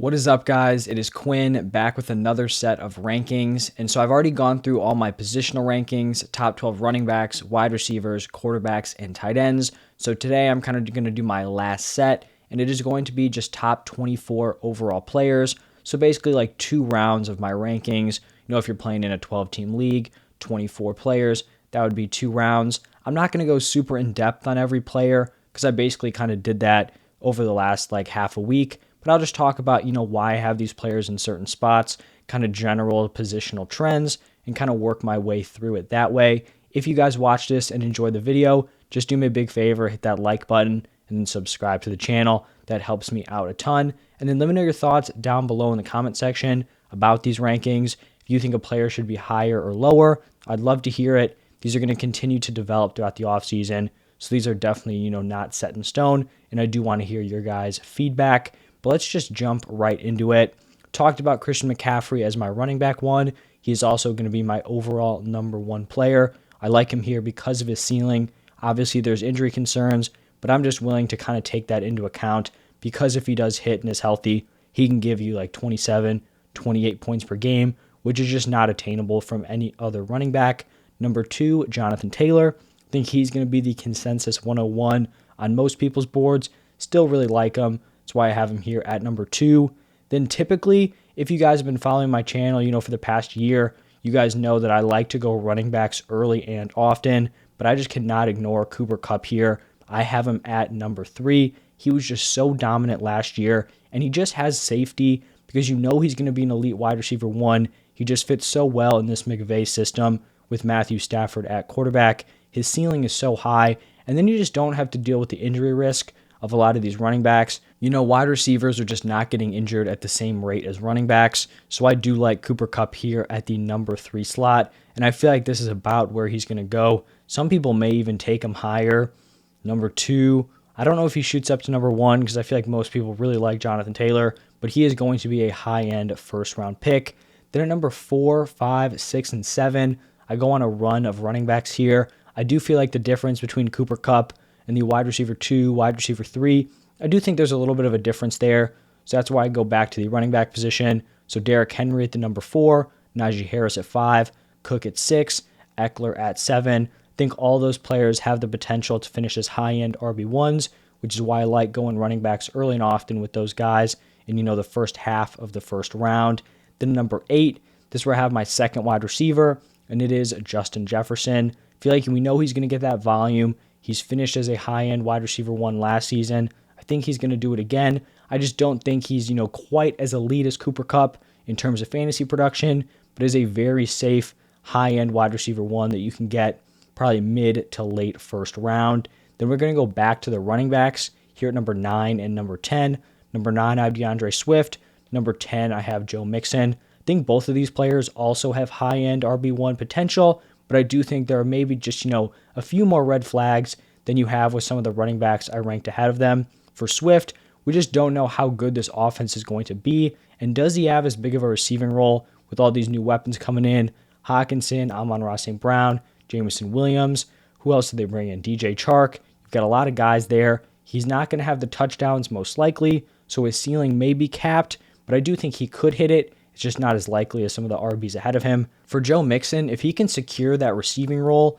What is up, guys? It is Quinn back with another set of rankings. And so I've already gone through all my positional rankings, top 12 running backs, wide receivers, quarterbacks, and tight ends. So today I'm kind of going to do my last set, and it is going to be just top 24 overall players. So basically like 2 rounds of my rankings. If you're playing in a 12-team league, 24 players, that would be 2 rounds. I'm not going to go super in depth on every player because I basically kind of did that over the last like half a week. But I'll just talk about, why I have these players in certain spots, kind of general positional trends, and kind of work my way through it that way. If you guys watch this and enjoy the video, just do me a big favor, hit that like button, and then subscribe to the channel. That helps me out a ton. And then let me know your thoughts down below in the comment section about these rankings. If you think a player should be higher or lower, I'd love to hear it. These are going to continue to develop throughout the offseason. So these are definitely, not set in stone. And I do want to hear your guys' feedback. But let's just jump right into it. Talked about Christian McCaffrey as my running back one. He's also going to be my overall number one player. I like him here because of his ceiling. Obviously, there's injury concerns, but I'm just willing to kind of take that into account because if he does hit and is healthy, he can give you like 27, 28 points per game, which is just not attainable from any other running back. Number 2, Jonathan Taylor. I think he's going to be the consensus 101 on most people's boards. Still really like him. That's why I have him here at number 2. Then typically, if you guys have been following my channel, for the past year, you guys know that I like to go running backs early and often, but I just cannot ignore Cooper Kupp here. I have him at number 3. He was just so dominant last year, and he just has safety because he's going to be an elite wide receiver 1. He just fits so well in this McVay system with Matthew Stafford at quarterback. His ceiling is so high, and then you just don't have to deal with the injury risk of a lot of these running backs. Wide receivers are just not getting injured at the same rate as running backs. So I do like Cooper Kupp here at the number 3 slot. And I feel like this is about where he's going to go. Some people may even take him higher. Number 2, I don't know if he shoots up to number 1 because I feel like most people really like Jonathan Taylor, but he is going to be a high-end first-round pick. Then at number 4, 5, 6, and 7, I go on a run of running backs here. I do feel like the difference between Cooper Kupp and the wide receiver 2, wide receiver 3, I do think there's a little bit of a difference there. So that's why I go back to the running back position. So Derrick Henry at the number 4, Najee Harris at 5, Cook at 6, Eckler at 7. I think all those players have the potential to finish as high-end RB1s, which is why I like going running backs early and often with those guys in, the first half of the first round. Then number 8, this is where I have my second wide receiver, and it is Justin Jefferson. I feel like we know he's going to get that volume. He's finished as a high-end wide receiver 1 last season. I think he's going to do it again. I just don't think he's, quite as elite as Cooper Kupp in terms of fantasy production, but is a very safe high-end wide receiver 1 that you can get probably mid to late first round. Then we're going to go back to the running backs here at number 9 and number 10. Number 9, I have DeAndre Swift. Number 10, I have Joe Mixon. I think both of these players also have high-end RB1 potential, but I do think there are maybe just, a few more red flags than you have with some of the running backs I ranked ahead of them. For Swift, we just don't know how good this offense is going to be, and does he have as big of a receiving role with all these new weapons coming in? Hawkinson, Amon-Ra St. Brown, Jameson Williams. Who else did they bring in? DJ Chark. You've got a lot of guys there. He's not going to have the touchdowns most likely, so his ceiling may be capped, but I do think he could hit it. It's just not as likely as some of the RBs ahead of him. For Joe Mixon, if he can secure that receiving role,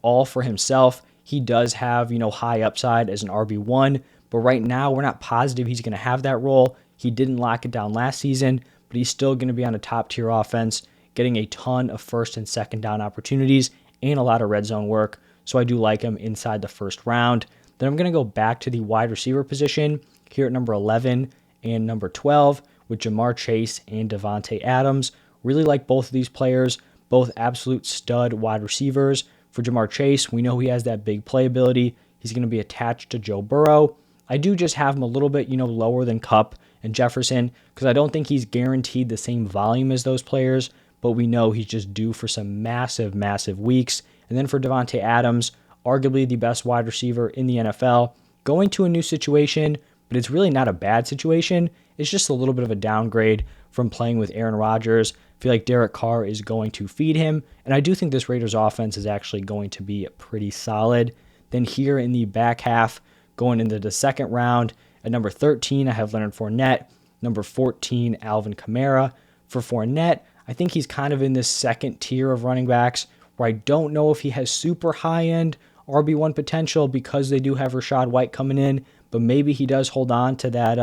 all for himself, he does have, high upside as an RB1, but right now we're not positive he's going to have that role. He didn't lock it down last season, but he's still going to be on a top-tier offense, getting a ton of first and second down opportunities and a lot of red zone work, so I do like him inside the first round. Then I'm going to go back to the wide receiver position here at number 11 and number 12 with Jamar Chase and Devontae Adams. Really like both of these players, both absolute stud wide receivers. For Jamar Chase, we know he has that big playability. He's going to be attached to Joe Burrow. I do just have him a little bit, lower than Kupp and Jefferson because I don't think he's guaranteed the same volume as those players, but we know he's just due for some massive, massive weeks. And then for Devontae Adams, arguably the best wide receiver in the NFL, going to a new situation, but it's really not a bad situation. It's just a little bit of a downgrade from playing with Aaron Rodgers. I feel like Derek Carr is going to feed him, and I do think this Raiders offense is actually going to be pretty solid. Then here in the back half, going into the second round, at number 13, I have Leonard Fournette. Number 14, Alvin Kamara. For Fournette, I think he's kind of in this second tier of running backs where I don't know if he has super high-end RB1 potential because they do have Rachaad White coming in, but maybe he does hold on to that,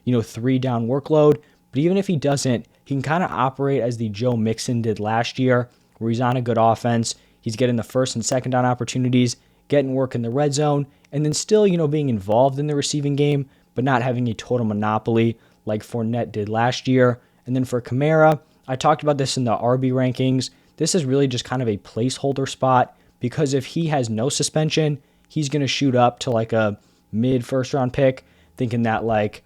3-down workload. But even if he doesn't, he can kind of operate as the Joe Mixon did last year, where he's on a good offense. He's getting the first and second down opportunities, getting work in the red zone, and then still, being involved in the receiving game, but not having a total monopoly like Fournette did last year. And then for Kamara, I talked about this in the RB rankings. This is really just kind of a placeholder spot because if he has no suspension, he's going to shoot up to like a mid first round pick, thinking that like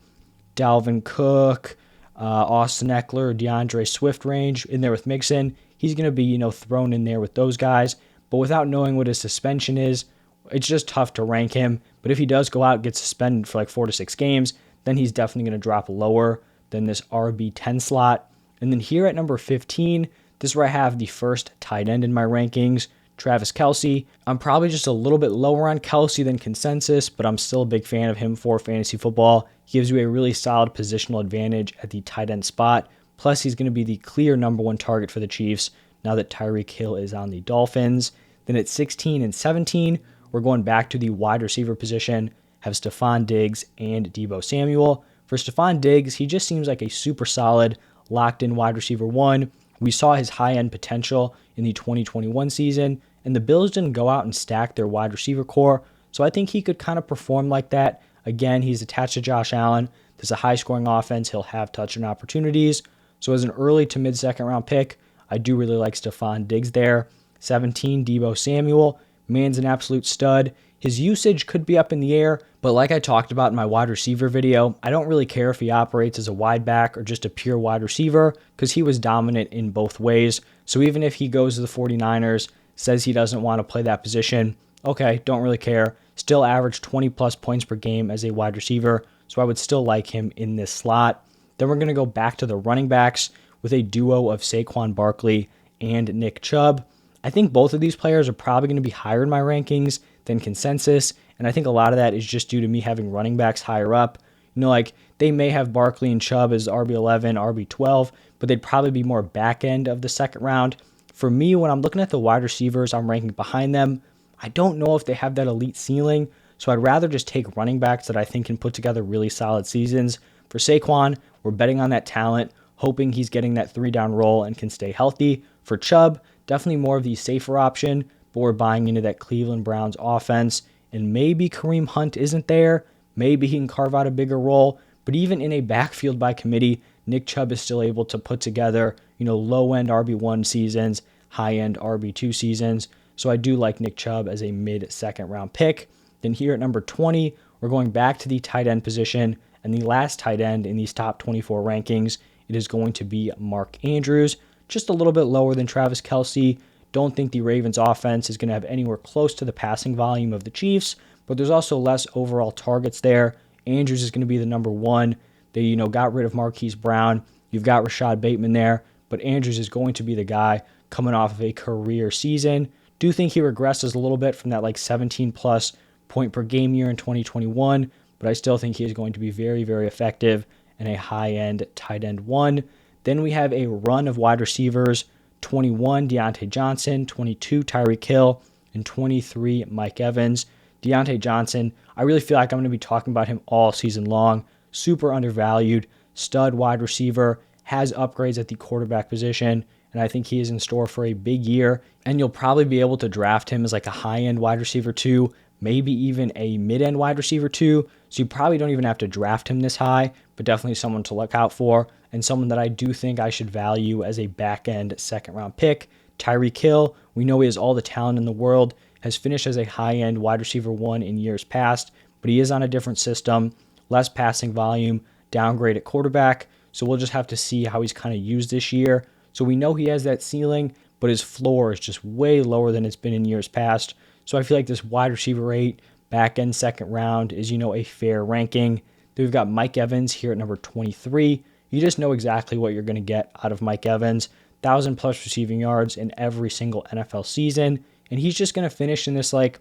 Dalvin Cook, Austin Eckler, DeAndre Swift range in there with Mixon. He's going to be, thrown in there with those guys. But without knowing what his suspension is, it's just tough to rank him. But if he does go out and get suspended for like 4 to 6 games, then he's definitely going to drop lower than this RB10 slot. And then here at number 15, this is where I have the first tight end in my rankings, Travis Kelce. I'm probably just a little bit lower on Kelce than consensus, but I'm still a big fan of him for fantasy football. He gives you a really solid positional advantage at the tight end spot. Plus, he's going to be the clear number one target for the Chiefs now that Tyreek Hill is on the Dolphins. Then at 16 and 17, we're going back to the wide receiver position, have Stephon Diggs and Deebo Samuel. For Stephon Diggs, he just seems like a super solid, locked-in wide receiver one. We saw his high-end potential in the 2021 season, and the Bills didn't go out and stack their wide receiver core, so I think he could kind of perform like that. Again, he's attached to Josh Allen. There's a high-scoring offense. He'll have touchdown opportunities. So as an early to mid-second round pick, I do really like Stephon Diggs there. 17, Deebo Samuel. Man's an absolute stud. His usage could be up in the air, but like I talked about in my wide receiver video, I don't really care if he operates as a wide back or just a pure wide receiver because he was dominant in both ways. So even if he goes to the 49ers, says he doesn't want to play that position, okay, don't really care. Still averaged 20 plus points per game as a wide receiver, so I would still like him in this slot. Then we're going to go back to the running backs with a duo of Saquon Barkley and Nick Chubb. I think both of these players are probably going to be higher in my rankings than consensus, and I think a lot of that is just due to me having running backs higher up. Like they may have Barkley and Chubb as RB11, RB12, but they'd probably be more back end of the second round. For me, when I'm looking at the wide receivers I'm ranking behind them, I don't know if they have that elite ceiling, so I'd rather just take running backs that I think can put together really solid seasons. For Saquon, we're betting on that talent, hoping he's getting that 3-down role and can stay healthy. For Chubb, definitely more of the safer option, but we're buying into that Cleveland Browns offense. And maybe Kareem Hunt isn't there. Maybe he can carve out a bigger role. But even in a backfield by committee, Nick Chubb is still able to put together, low-end RB1 seasons, high-end RB2 seasons. So I do like Nick Chubb as a mid-second round pick. Then here at number 20, we're going back to the tight end position. And the last tight end in these top 24 rankings, it is going to be Mark Andrews. Just a little bit lower than Travis Kelce. Don't think the Ravens offense is going to have anywhere close to the passing volume of the Chiefs, but there's also less overall targets there. Andrews is going to be the number one. They, got rid of Marquise Brown. You've got Rashad Bateman there, but Andrews is going to be the guy coming off of a career season. Do think he regresses a little bit from that like 17 plus point per game year in 2021, but I still think he is going to be very, very effective and a high-end tight end one. Then we have a run of wide receivers, 21, Deontay Johnson, 22, Tyreek Hill, and 23, Mike Evans. Deontay Johnson, I really feel like I'm going to be talking about him all season long. Super undervalued, stud wide receiver, has upgrades at the quarterback position, and I think he is in store for a big year. And you'll probably be able to draft him as like a high-end wide receiver too, maybe even a mid-end wide receiver too. So you probably don't even have to draft him this high, but definitely someone to look out for and someone that I do think I should value as a back-end second-round pick. Tyreek Hill, we know he has all the talent in the world, has finished as a high-end wide receiver one in years past, but he is on a different system, less passing volume, downgrade at quarterback, so we'll just have to see how he's kind of used this year. So we know he has that ceiling, but his floor is just way lower than it's been in years past. So I feel like this wide receiver 8, back-end second round is, a fair ranking. Then we've got Mike Evans here at number 23. You just know exactly what you're going to get out of Mike Evans. 1,000-plus receiving yards in every single NFL season. And he's just going to finish in this like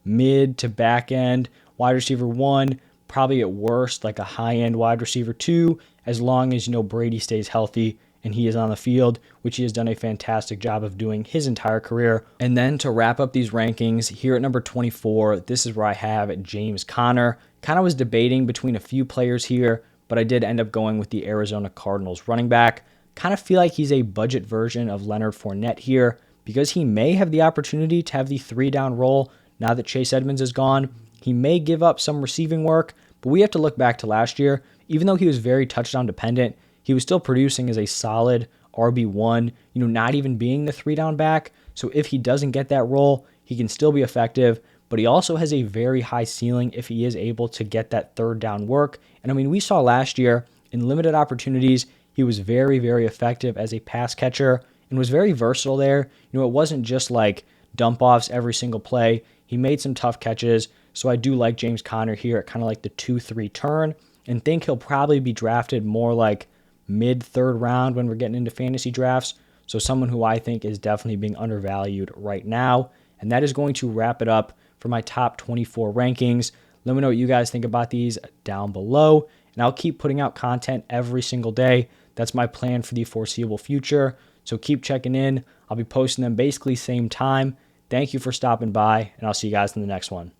mid to back end wide receiver 1, probably at worst like a high-end wide receiver 2, as long as, Brady stays healthy and he is on the field, which he has done a fantastic job of doing his entire career. And then to wrap up these rankings, here at number 24, this is where I have James Conner. Kind of was debating between a few players here, but I did end up going with the Arizona Cardinals running back. Kind of feel like he's a budget version of Leonard Fournette here because he may have the opportunity to have the 3-down role now that Chase Edmonds is gone. He may give up some receiving work, but we have to look back to last year. Even though he was very touchdown dependent, he was still producing as a solid RB1, not even being the 3-down back. So if he doesn't get that role, he can still be effective, but he also has a very high ceiling if he is able to get that 3rd-down work. And we saw last year in limited opportunities, he was very, very effective as a pass catcher and was very versatile there. It wasn't just like dump offs every single play. He made some tough catches. So I do like James Conner here at kind of like the 2-3 turn and think he'll probably be drafted more like mid-3rd round when we're getting into fantasy drafts. So someone who I think is definitely being undervalued right now. And that is going to wrap it up for my top 24 rankings. Let me know what you guys think about these down below. And I'll keep putting out content every single day. That's my plan for the foreseeable future. So keep checking in. I'll be posting them basically same time. Thank you for stopping by, and I'll see you guys in the next one.